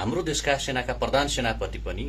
हाम्रो देशका सेनाका प्रधान सेनापति पनि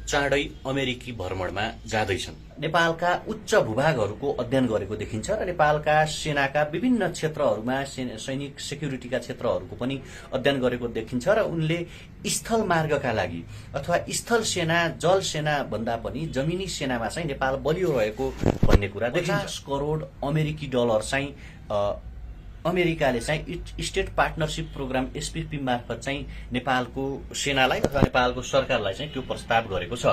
चाँडै अमेरिकी भ्रमणमा जाँदैछन्। नेपालका उच्च भूभागहरूको अध्ययन गरेको देखिन्छ र नेपालका सेनाका विभिन्न क्षेत्रहरूमा सैनिक सेक्युरिटीका क्षेत्रहरूको पनि अध्ययन गरेको देखिन्छ र उनले स्थल मार्गका लागि अथवा स्थल सेना जल सेना भन्दा पनि जमिनी सेनामा चाहिँ नेपाल बलियो रहेको भन्ने कुरा देखिन्छ। 50 करोड अमेरिकी डलर चाहिँ अमेरिकाले चाहिँ स्टेट पार्टनरशिप प्रोग्राम एसपीपी मार्फत चाहिँ नेपालको सेनालाई अथवा नेपालको सरकारलाई चाहिँ त्यो प्रस्ताव गरेको छ।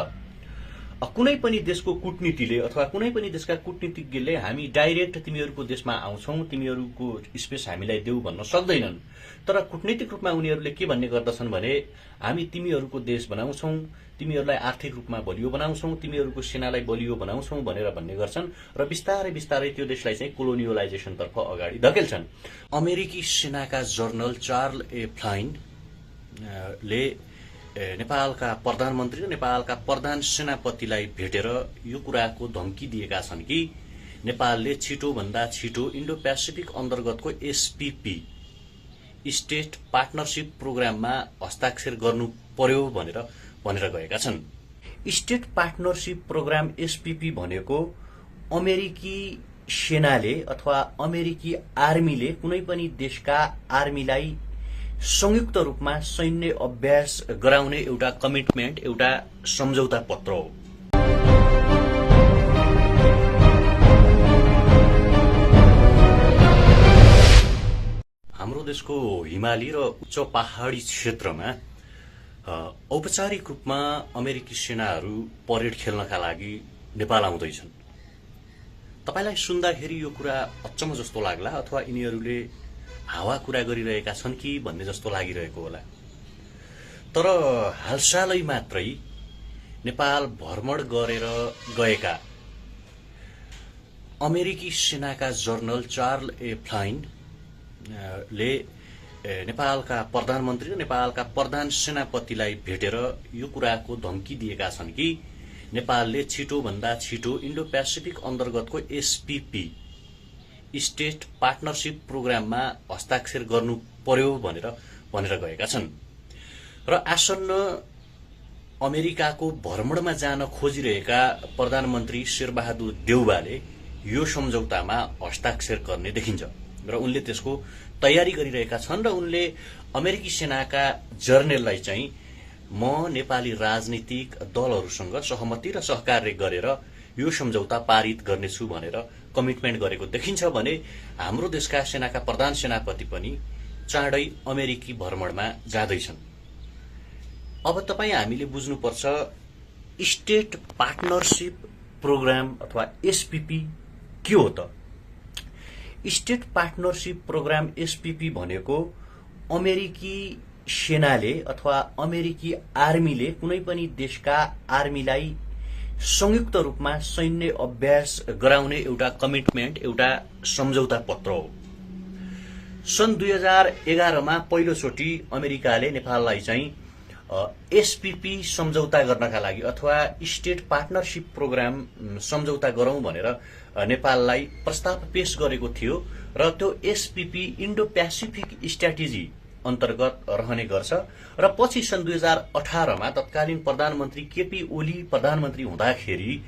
कुनै पनि देशको कूटनीतिले अथवा कुनै पनि देशका कूटनीतिज्ञले हामी डाइरेक्ट तिमीहरूको देशमा आउँछौं, तिमीहरूको स्पेस हामीलाई देऊ भन्न सक्दैनन्। तर कूटनीतिक रूपमा उनीहरूले के भन्ने गर्दछन् भने हामी तिमीहरूको देश बनाउँछौं, तिमीहरूलाई आर्थिक रूपमा बलियो बनाउँछौं, तिमीहरूको सेनालाई बलियो बनाउँछौं भनेर भन्ने गर्छन् र बिस्तारै बिस्तारै त्यो देशलाई चाहिँ कोलोनियलाइजेसन तर्फ अगाडि धकेल्छन्। अमेरिकी सेनाका जनरल चार्ल्स ए फ्लाइन ले नेपालका प्रधानमन्त्री र नेपालका प्रधान सेनापतिलाई भेटेर यो कुराको धम्की दिएका छन् कि नेपालले छिटो भन्दा छिटो इन्डो पेसिफिक अन्तर्गतको एसपीपी स्टेट पार्टनरशिप प्रोग्राममा हस्ताक्षर गर्नु पर्यो भनेर गएका छन्। स्टेट पार्टनरशिप प्रोग्राम एसपीपी भनेको अमेरिकी सेनाले अथवा अमेरिकी आर्मीले कुनै पनि देशका आर्मीलाई संयुक्त रूपमा सैन्य अभ्यास गराउने एउटा कमिटमेन्ट, एउटा सम्झौता पत्र हो। हाम्रो देशको हिमाली र उच्च पहाडी क्षेत्रमा औपचारिक रूपमा अमेरिकी सेनाहरू परेड खेल्नका लागि नेपाल आउँदैछन्। तपाईलाई सुन्दाखेरि यो कुरा अचम्म जस्तो लाग्ला अथवा यिनीहरूले हावा कुरा गरिरहेका छन् कि भन्ने जस्तो लागिरहेको होला। तर हालसालै मात्रै नेपाल भ्रमण गरेर गएका अमेरिकी सेनाका जनरल चार्ल्स ए फ्लाइन ले नेपालका प्रधानमन्त्री र नेपालका प्रधान सेनापतिलाई भेटेर यो कुराको धम्की दिएका छन् कि नेपालले छिटो भन्दा छिटो इन्डो पेसिफिक अन्तर्गतको एसपीपी स्टेट पार्टनरशिप प्रोग्राममा हस्ताक्षर गर्नु पर्यो भनेर गएका छन् र आसन्न अमेरिकाको भ्रमणमा जान खोजिरहेका प्रधानमन्त्री शेरबहादुर देउवाले यो सम्झौतामा हस्ताक्षर गर्ने देखिन्छ र उनले त्यसको तयारी गरिरहेका छन् र उनले अमेरिकी सेनाका जर्नेललाई चाहिँ म नेपाली राजनीतिक दलहरूसँग सहमति र सहकार्य गरेर यो सम्झौता पारित गर्नेछु भनेर कमिटमेन्ट गरेको देखिन्छ भने हाम्रो देशका सेनाका प्रधान सेनापति पनि चाँडै अमेरिकी भ्रमणमा जाँदैछन्। अब तपाईँ हामीले बुझ्नुपर्छ स्टेट पार्टनरशिप प्रोग्राम अथवा एसपीपी के हो त? स्टेट पार्टनरशिप प्रोग्राम एसपीपी भनेको अमेरिकी सेनाले अथवा अमेरिकी आर्मीले कुनै पनि देशका आर्मीलाई संयुक्त रूपमा सैन्य अभ्यास गराउने एउटा कमिटमेन्ट, एउटा सम्झौता पत्र हो। सन् 2011 मा पहिलोचोटि अमेरिकाले नेपाललाई चाहिँ एसपीपी सम्झौता गर्नका लागि अथवा स्टेट पार्टनरशिप प्रोग्राम सम्झौता गरौं भनेर नेपाललाई प्रस्ताव पेश गरेको थियो र त्यो एसपीपी इन्डो पेसिफिक स्ट्र्याटेजी अन्तर्गत रहने गर्छ र पछि सन् 2018 मा तत्कालीन प्रधानमन्त्री केपी ओली प्रधानमन्त्री हुँदाखेरि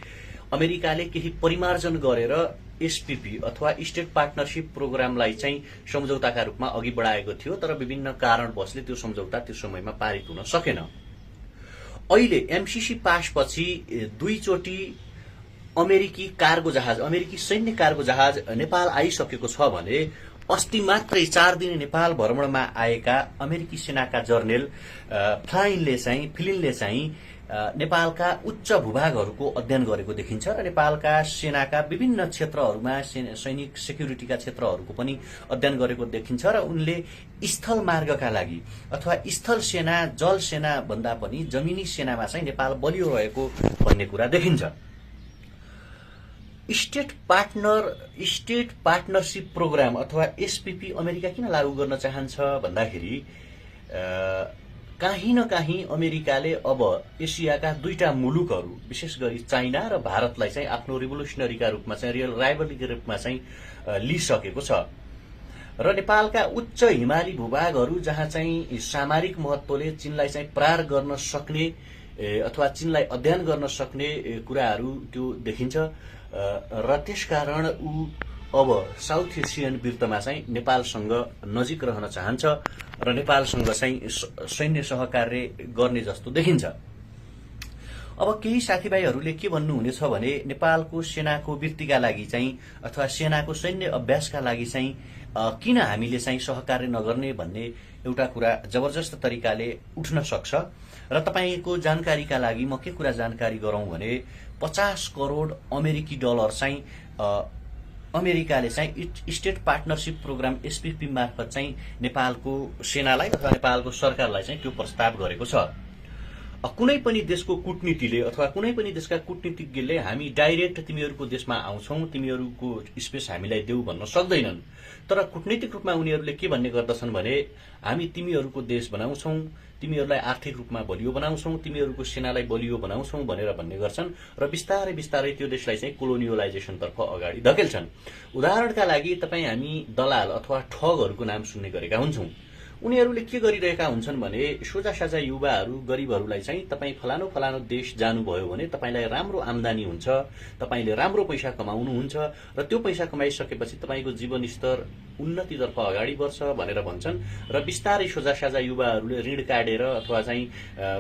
अमेरिकाले केही परिमार्जन गरेर एसपीपी अथवा स्टेट पार्टनरशिप प्रोग्रामलाई चाहिँ सम्झौताका रूपमा अघि बढाएको थियो। तर विभिन्न कारणवशले त्यो सम्झौता त्यो समयमा पारित हुन सकेन। अहिले एमसीसी पासपछि दुईचोटि अमेरिकी कार्गो जहाज, अमेरिकी सैन्य कार्गो जहाज नेपाल आइसकेको छ भने अस्ति मात्रै 4 दिने नेपाल भ्रमणमा आएका अमेरिकी सेनाका जर्नेल फ्लिनले चाहिँ नेपालका उच्च भूभागहरूको अध्ययन गरेको देखिन्छ र नेपालका सेनाका विभिन्न क्षेत्रहरूमा सैनिक सेक्युरिटीका क्षेत्रहरूको पनि अध्ययन गरेको देखिन्छ र उनले स्थल मार्गका लागि अथवा स्थल सेना जल सेना भन्दा पनि जमिनी सेनामा चाहिँ नेपाल बलियो रहेको भन्ने कुरा देखिन्छ। स्टेट पार्टनरशिप प्रोग्राम अथवा एसपीपी अमेरिका किन लागू गर्न चाहन्छ भन्दाखेरि कहीँ न कहीँ अमेरिकाले अब एसियाका दुईटा मुलुकहरू विशेष गरी चाइना र भारतलाई चाहिँ आफ्नो रिभोल्युसनरीका रूपमा चाहिँ रियल राइभलरीका रूपमा चाहिँ लिइसकेको छ र नेपालका उच्च हिमाली भूभागहरू जहाँ चाहिँ सामरिक महत्त्वले चीनलाई चाहिँ प्रहार गर्न सक्ने अथवा चीनलाई अध्ययन गर्न सक्ने कुराहरू त्यो देखिन्छ र त्यसकारण ऊ अब साउथ एसियन वृत्तमा चाहिँ नेपालसँग नजिक रहन चाहन्छ र नेपालसँग चाहिँ सैन्य सहकार्य गर्ने जस्तो देखिन्छ। अब केही साथीभाइहरूले के भन्नुहुनेछ भने नेपालको सेनाको वृत्तिका लागि चाहिँ अथवा सेनाको सैन्य अभ्यासका लागि चाहिँ किन हामीले चाहिँ सहकार्य नगर्ने भन्ने एउटा कुरा जबरजस्त तरिकाले उठ्न सक्छ र तपाईको जानकारीका लागि म के कुरा जानकारी गरौं भने 50 करोड अमेरिकी डलर चाहिँ अमेरिकाले चाहिँ स्टेट पार्टनरशिप प्रोग्राम एसपीपी मार्फत चाहिँ नेपालको सेनालाई अथवा नेपालको सरकारलाई चाहिँ त्यो प्रस्ताव गरेको छ। कुनै पनि देशको कूटनीतिले अथवा कुनै पनि देशका कूटनीतिज्ञले हामी डाइरेक्ट तिमीहरूको देशमा आउँछौं तिमीहरूको स्पेस हामीलाई देऊ भन्न सक्दैनन्, तर कूटनीतिक रूपमा उनीहरूले के भन्ने गर्दछन् भने हामी तिमीहरूको देश बनाउँछौं, तिमीहरूलाई आर्थिक रूपमा बलियो बनाउँछौं, तिमीहरूको सेनालाई बलियो बनाउँछौं भनेर भन्ने गर्छन् र बिस्तारै बिस्तारै त्यो देशलाई चाहिँ कोलोनियलाइजेसन तर्फ अगाडि धकेल्छन्। उदाहरणका लागि तपाईँ हामी दलाल अथवा ठगहरूको नाम सुन्ने गरेका हुन्छौं। उनीहरूले के गरिरहेका हुन्छन् भने सोझा साझा युवाहरू गरिबहरूलाई चाहिँ तपाईँ फलानो फलानो देश जानुभयो भने तपाईलाई राम्रो आम्दानी हुन्छ, तपाईले राम्रो पैसा कमाउनुहुन्छ र त्यो पैसा कमाइसकेपछि तपाईको जीवन स्तर उन्नतितर्फ अगाडि बढ्छ भनेर भन्छन् र बिस्तारै सोझा साझा युवाहरूले ऋण काटेर अथवा चाहिँ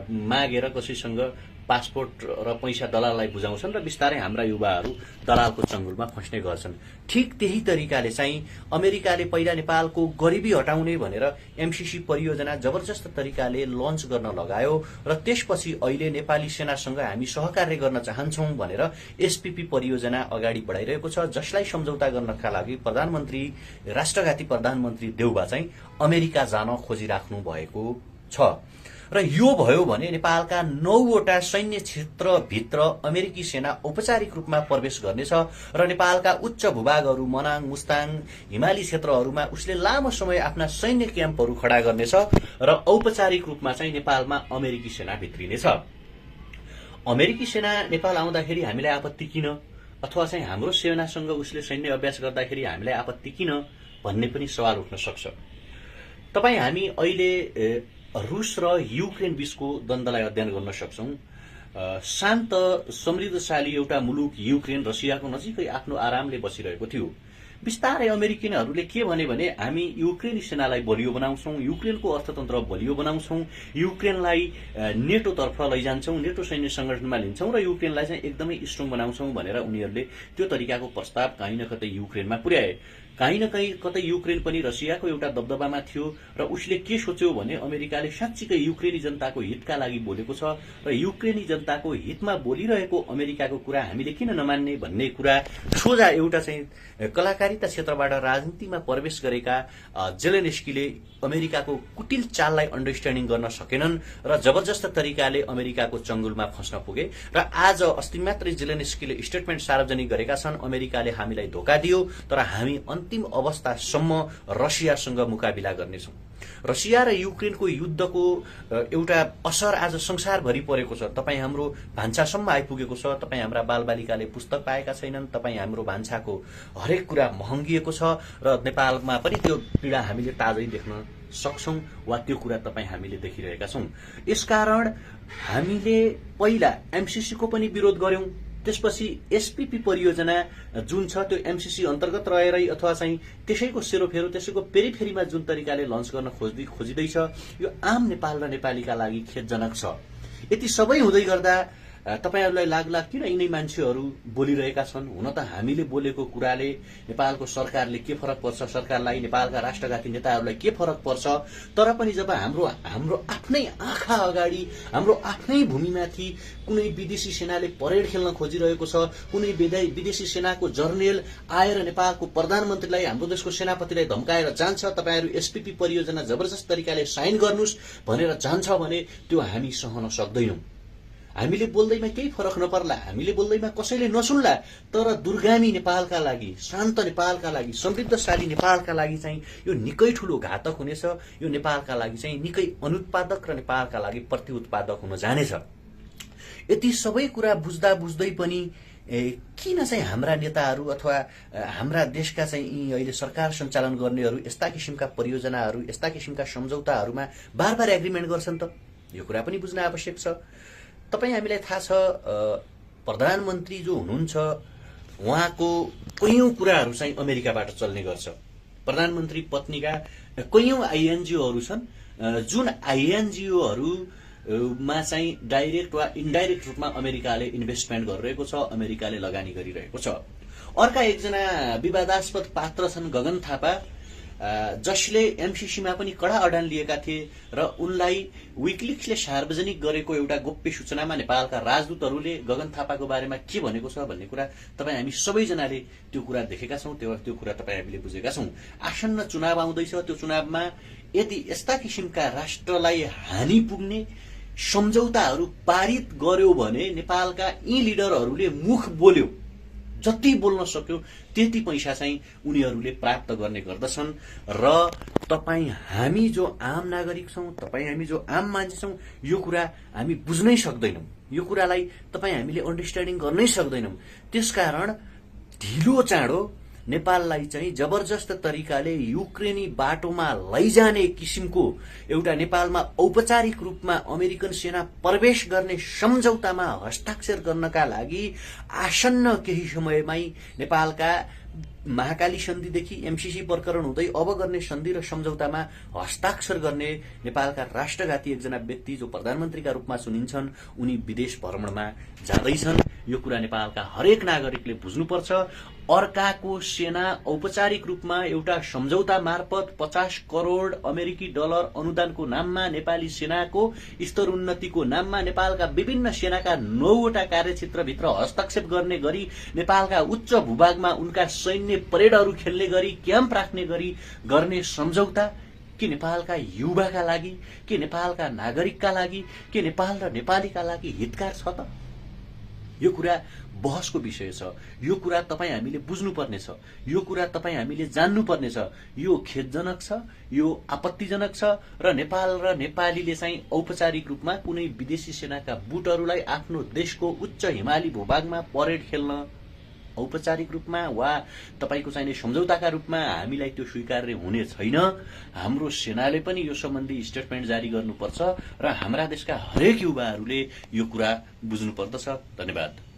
मागेर कसैसँग पासपोर्ट र पैसा दलाललाई बुझाउँछन् र बिस्तारै हाम्रा युवाहरू दलालको चंगुलमा फस्ने गर्छन्। ठीक त्यही तरिकाले चाहिँ अमेरिकाले पहिला नेपालको गरिबी हटाउने भनेर एमसीसी परियोजना जबरजस्त तरिकाले लन्च गर्न लगायो र त्यसपछि अहिले नेपाली सेनासँग हामी सहकार्य गर्न चाहन्छौं भनेर एसपीपी परियोजना अगाडि बढाइरहेको छ, जसलाई सम्झौता गर्नका लागि प्रधानमन्त्री राष्ट्रघाती प्रधानमन्त्री देउबा चाहिँ अमेरिका जान खोजिराख्नु भएको छ। र यो भयो भने नेपालका 9वटा सैन्य क्षेत्रभित्र अमेरिकी सेना औपचारिक रूपमा प्रवेश गर्नेछ र नेपालका उच्च भूभागहरू मनाङ मुस्ताङ हिमाली क्षेत्रहरूमा उसले लामो समय आफ्ना सैन्य क्याम्पहरू खडा गर्नेछ र औपचारिक रूपमा चाहिँ नेपालमा अमेरिकी सेना भित्रिनेछ। अमेरिकी सेना नेपाल आउँदाखेरि हामीलाई आपत्ति किन अथवा चाहिँ हाम्रो सेनासँग उसले सैन्य अभ्यास गर्दाखेरि हामीलाई आपत्ति किन भन्ने पनि सवाल उठ्न सक्छ। तपाई हामी अहिले रूस र युक्रेन बीचको द्वन्द्वलाई अध्ययन गर्न सक्छौं। शान्त समृद्धशाली एउटा मुलुक युक्रेन रसियाको नजिकै आफ्नो आरामले बसिरहेको थियो। बिस्तारै अमेरिकनहरूले के भने हामी युक्रेनी सेनालाई बलियो बनाउँछौं, युक्रेनको अर्थतन्त्र बलियो बनाउँछौं, युक्रेनलाई नेटो तर्फ लैजान्छौं, नेटो सैन्य संगठनमा लिन्छौं र युक्रेनलाई चाहिँ एकदमै स्ट्रङ बनाउँछौं भनेर उनीहरूले त्यो तरिकाको प्रस्ताव कहीँ न कतै युक्रेनमा पुर्याए। कहीँ न कहीँ कतै युक्रेन पनि रसियाको एउटा दबदबामा थियो र उसले के सोच्यो भने अमेरिकाले साँच्चीकै युक्रेनी जनताको हितका लागि बोलेको छ र युक्रेनी जनताको हितमा बोलिरहेको अमेरिकाको कुरा हामीले किन नमान्ने भन्ने कुरा सोझा एउटा चाहिँ कलाकारिता क्षेत्रबाट राजनीतिमा प्रवेश गरेका जेलेन्स्कीले अमेरिकाको कुटिल चाललाई अन्डरस्ट्यान्डिङ गर्न सकेनन् र जबरजस्त तरिकाले अमेरिकाको चंगुलमा फस्न पुगे र आज अस्ति मात्रै जेलेन्स्कीले स्टेटमेन्ट सार्वजनिक गरेका छन् अमेरिकाले हामीलाई धोका दियो तर हामी अन्तिम अवस्थासम्म रसियासँग मुकाबिला गर्नेछौं। रसिया र युक्रेनको युद्धको एउटा असर आज संसारभरि परेको छ। तपाई हाम्रो भान्सासम्म आइपुगेको छ। तपाई हाम्रा बालबालिकाले पुस्तक पाएका छैनन्। तपाई हाम्रो भान्साको हरेक कुरा महँगिएको छ र नेपालमा पनि त्यो पीडा हामीले ताजै देख्न सक्छौं वा त्यो कुरा तपाई हामीले देखिरहेका छौं। यसकारण हामीले पहिला एमसीसी को पनि विरोध गर्यौं, त्यसपछि एसपीपी परियोजना जुन छ त्यो एमसीसी अन्तर्गत रहेरै अथवा चाहिँ त्यसैको सेरोफेरो त्यसैको पेरिफेरीमा जुन तरिकाले लन्च गर्न खोजिँदैछ यो आम नेपाल र नेपालीका लागि खेदजनक छ। यति सबै हुँदै गर्दा तपाईहरुलाई लाग्ला किन यिनै मान्छेहरू बोलिरहेका छन्। हुन त हामीले बोलेको कुराले नेपालको सरकारले के फरक पर्छ, सरकारलाई नेपालका राष्ट्रघाती नेताहरूलाई के फरक पर्छ। तर पनि जब हाम्रो आफ्नै आँखा अगाडि हाम्रो आफ्नै भूमिमाथि कुनै विदेशी सेनाले परेड खेल्न खोजिरहेको छ, कुनै विदेशी सेनाको जर्नेल आएर नेपालको प्रधानमन्त्रीलाई हाम्रो देशको सेनापतिलाई धम्काएर जान्छ, तपाईहरु एसपीपी परियोजना जबरजस्त तरिकाले साइन गर्नुस् भनेर जान्छ भने त्यो हामी सहन सक्दैनौं। हामीले बोल्दैमा केही फरक नपर्ला, हामीले बोल्दैमा कसैले नसुन्ला, तर दुर्गामी नेपालका लागि, शान्त नेपालका लागि, समृद्धशाली नेपालका लागि चाहिँ यो निकै ठूलो घातक हुनेछ। यो नेपालका लागि चाहिँ निकै अनुत्पादक र नेपालका लागि प्रतिउत्पादक हुन जानेछ। यति सबै कुरा बुझ्दा बुझ्दै पनि किन चाहिँ हाम्रा नेताहरू अथवा हाम्रा देशका चाहिँ यी अहिले सरकार सञ्चालन गर्नेहरू यस्ता किसिमका परियोजनाहरू यस्ता किसिमका सम्झौताहरूमा बार बार एग्रिमेन्ट गर्छन् त? यो कुरा पनि बुझ्न आवश्यक छ। तपाईँ हामीलाई थाहा छ प्रधानमन्त्री जो हुनुहुन्छ उहाँको कैयौं कुराहरू चाहिँ अमेरिकाबाट चल्ने गर्छ। प्रधानमन्त्री पत्नीका कैयौं आइएनजिओहरू छन् जुन आइएनजिओहरूमा चाहिँ डाइरेक्ट वा इन्डाइरेक्ट रूपमा अमेरिकाले इन्भेस्टमेन्ट गरिरहेको छ, अमेरिकाले लगानी गरिरहेको छ। अर्का एकजना विवादास्पद पात्र छन् गगन थापा, जसले एमसीसीमा पनि कडा अडान लिएका थिए र उनलाई विकिलिक्सले सार्वजनिक गरेको एउटा गोप्य सूचनामा नेपालका राजदूतहरूले गगन थापाको बारेमा के भनेको छ भन्ने कुरा तपाईँ हामी सबैजनाले त्यो कुरा देखेका छौं, त्यो कुरा तपाईँ हामीले बुझेका छौं। आसन्न चुनाव आउँदैछ, त्यो चुनावमा यदि यस्ता किसिमका राष्ट्रलाई हानि पुग्ने सम्झौताहरू पारित गर्यो भने नेपालका यी लिडरहरूले मुख बोल्यो, जति बोल्न सक्यो त्यति पैसा चाहिँ उनीहरूले प्राप्त गर्ने गर्दछन्। र तपाईँ हामी जो आम नागरिक छौं, तपाईँ हामी जो आम मान्छे छौं, यो कुरा हामी बुझ्नै सक्दैनौं, यो कुरालाई तपाईँ हामीले अन्डरस्ट्यान्डिङ गर्नै सक्दैनौं। त्यसकारण ढिलो चाँडो नेपाललाई चाहिँ जबरजस्त तरिकाले युक्रेनी बाटोमा लैजाने किसिमको एउटा नेपालमा औपचारिक रूपमा अमेरिकन सेना प्रवेश गर्ने सम्झौतामा हस्ताक्षर गर्नका लागि आसन्न केही समयमै नेपालका महाकाली सन्धिदेखि एमसीसी प्रकरण हुँदै अब गर्ने सन्धि र सम्झौतामा हस्ताक्षर गर्ने नेपालका राष्ट्रघाती एकजना व्यक्ति जो प्रधानमन्त्रीका रूपमा चुनिन्छन् उनी विदेश भ्रमणमा जाँदैछन्। यो कुरा नेपालका हरेक नागरिकले बुझ्नुपर्छ। अर्काको सेना औपचारिक रूपमा एउटा सम्झौता मार्फत 50 करोड अमेरिकी डलर अनुदानको नाममा नेपाली सेनाको स्तरोन्नतिको नाममा नेपालका विभिन्न सेनाका 9वटा कार्यक्षेत्रभित्र हस्तक्षेप गर्ने गरी नेपालका उच्च भूभागमा उनका सैन्य परेडहरू खेल्ने गरी क्याम्प राख्ने गरी गर्ने सम्झौता के नेपालका युवाका लागि, के नेपालका नागरिकका लागि, के नेपाल र नेपालीका लागि हितकार छ त? यो कुरा बहसको विषय छ। यो कुरा तपाईँ हामीले बुझ्नुपर्ने छ। यो कुरा तपाईँ हामीले जान्नुपर्ने छ। यो खेदजनक छ, यो आपत्तिजनक छ र नेपाल र नेपालीले चाहिँ औपचारिक रूपमा कुनै विदेशी सेनाका बुटहरूलाई आफ्नो देशको उच्च हिमाली भूभागमा परेड खेल्न औपचारिक रूपमा वा तपाईको चाहिने सम्झौताका रूपमा हामीलाई त्यो स्वीकार्य हुने छैन। हाम्रो सेनाले पनि यो सम्बन्धी स्टेटमेन्ट जारी गर्नुपर्छ र हाम्रा देशका हरेक युवाहरूले यो कुरा बुझ्नुपर्दछ। धन्यवाद।